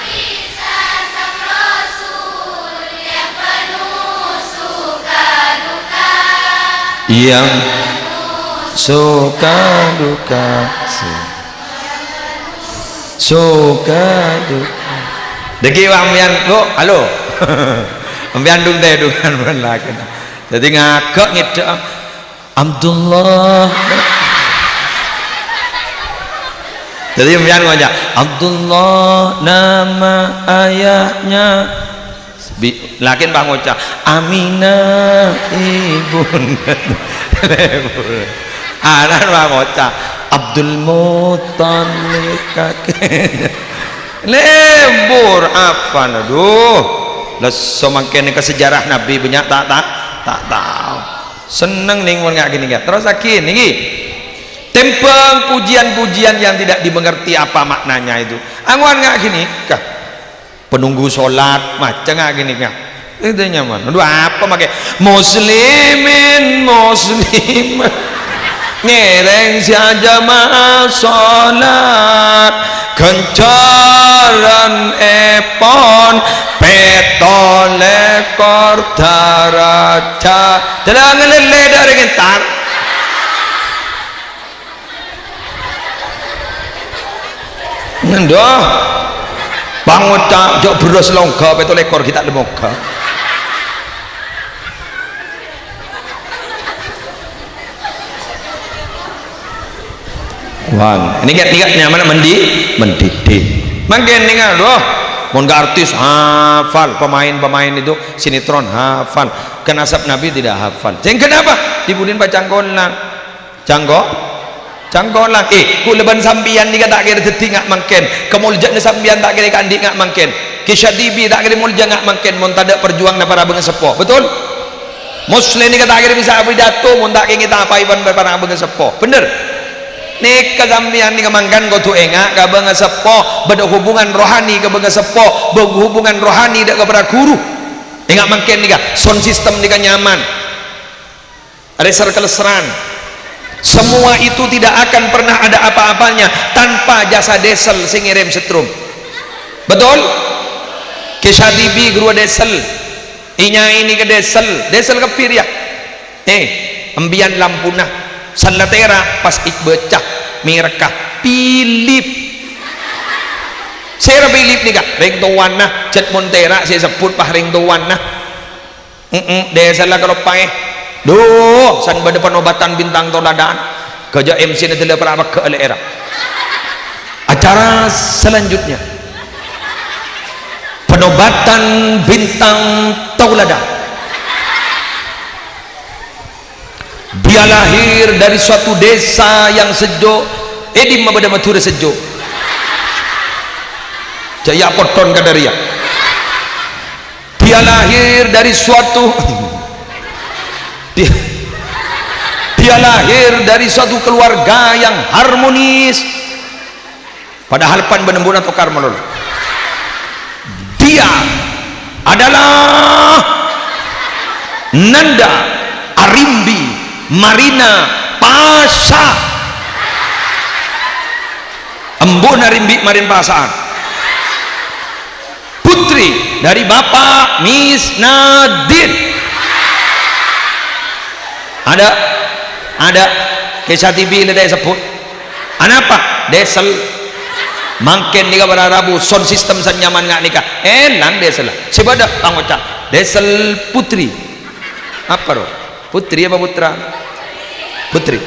kisah sang Rasul yang penuh suka duka yang suka duka deki ambian lo halo ambian dung teh dungan berlaku jadi ngagak ngidek Abdullah jadi ambian ngajak Abdullah nama ayahnya lakin bang ngocak Aminah ibunda anak bang ngocak Abdul Muttalib kakeknya lebur apa aduh semakin ke sejarah Nabi banyak tak tahu seneng nih nggak gini nggak terus akin nih tempeng pujian-pujian yang tidak dimengerti apa maknanya itu angguan nggak gini kah penunggu sholat macam nggak gini kah itu nyaman aduh apa pakai muslimin ngereng saja sholat kencaran epon petolekor daraja jangan ngelele dari gentar ngendoh bangun tak jok beros longga petolekor kita lemoga Wan, ini kan nyaman mendidih. Makin nih kan, loh, mau artis hafal, pemain itu sinetron hafal, kenasab Nabi tidak hafal. Jadi kenapa? Dibudin pacanggolang, canggolang. Ku leban sambian nih tak kira detik ngak mangken, kemuljaan sambian tak kira kandi ngak mangken, kisah dibi tak kira mulja ngak mangken, mau tak ada perjuang na para bengesepo, betul? Muslim nih tak kira bisa pidato, mau tak kira kita apa iban para bengesepo, bener? Nih kesambian nih kemangkan kau tu enggak kabang sepo berhubungan rohani kabang sepo berhubungan rohani dak kepada guru enggak mungkin nih sound system nih nyaman ada circle seran Semua itu tidak akan pernah ada apa-apanya tanpa jasa desel sing ngirim setrum. Betul? Kisah TV guru desel, inya ini ke desel kepir ya. Embian lampuna, salatera pas ikbecah, mirekah, pilip. Saya pilip nih kak, ring tuan nah, jet montera saya sebut pah ring tuan nah. Desel lah kalau pakai. Duh, san pada penobatan bintang toladaan kerja MC nanti lepas apa ke era acara selanjutnya penobatan bintang tauladan. Dia lahir dari suatu desa yang sejuk, di mabada matura sejuk Jaya Poton Kadaria. Dia lahir dari suatu dia lahir dari suatu keluarga yang harmonis, padahal pan benembun atau karmalol. Dia adalah Nanda Arimbi Marina Pasha Embun Arimbi Marin Pasaan, putri dari Bapak Miss Nadine. Ada kisah TV ini saya sebut apa desel mangken nikah pada Rabu sound system senyaman nggak nikah elang desel lah sebada pangocak desel putri apa loh putri apa putra putri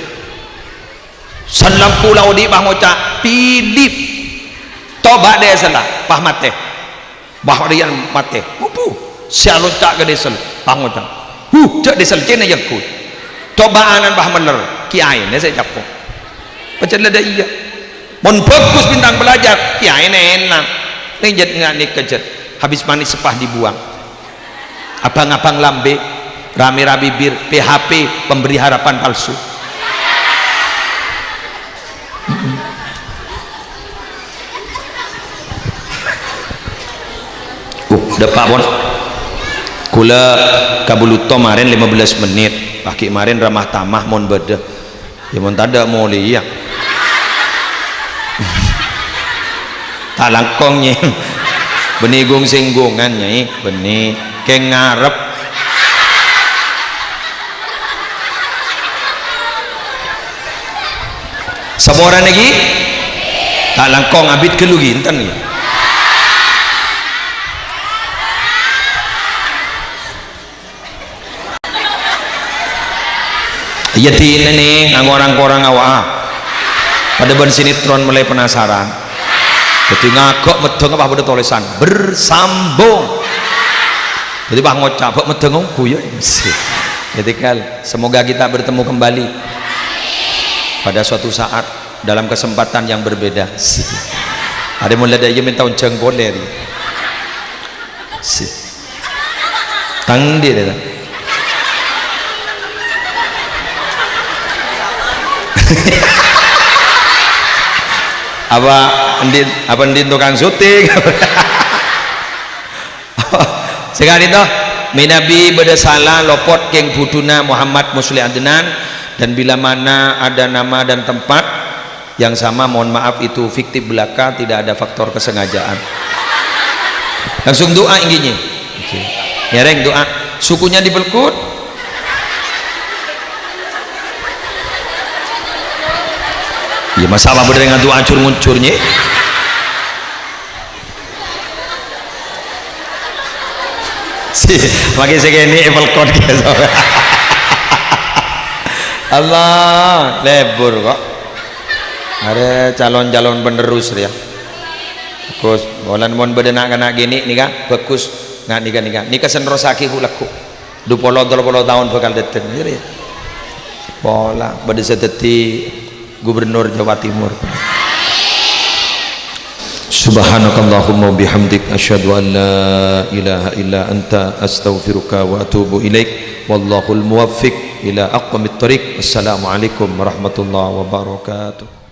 senang pulau di pangocak pilip toba desel lah pah mate baharian mate sialocak ke desel pangocak cak desel cina yakut cobaanan bah meler kiai ini saya capok pecah lada iya mon bagus bintang belajar kiai ini enak ngejet nggak kejet habis manis sepah dibuang abang-abang lambe rame-rame bibir PHP pemberi harapan palsu. Depak bon kula kabuluto kemarin 15 menit pagi kemarin ramah tamah mon beda ya mon tada mau liya tak langkongnya benigung singgungannya benih keng ngarep semua orang lagi tak langkong abid kelugintan ya yatin ini ngorang-korang awak pada ban sinetron mulai penasaran jadi ngagok medeng apa pada tulisan bersambung jadi bah ngocap bak medeng ngungku ya jadi kan semoga kita bertemu kembali pada suatu saat dalam kesempatan yang berbeda ada mulai dari minta unceng boler tangdi deh apa ndin tukang syuting sekali itu minabi bersalah lopot keng buduna Muhammad Musli Adnan dan bila mana ada nama dan tempat yang sama mohon maaf itu fiktif belaka tidak ada faktor kesengajaan langsung doa inginnya ya reng doa sukunya dibelkut ya masalah bener dengan doa ancur-nguncurnya pakai segini Apple Code Allah lebur kok ada calon-calon penerus ya bagus bolan mon bedenak kena gini nih kak bagus nggak nikah nikah senrosaki hulaku 20-30 tahun bakal datang ya pola pada seteti Gubernur Jawa Timur. Subhanakallahumma bihamdik asyhadu an la ilaha illa anta astaghfiruka wa atubu ilaik wallahul muwaffiq ila aqwamit thoriq. Assalamualaikum warahmatullahi wabarakatuh.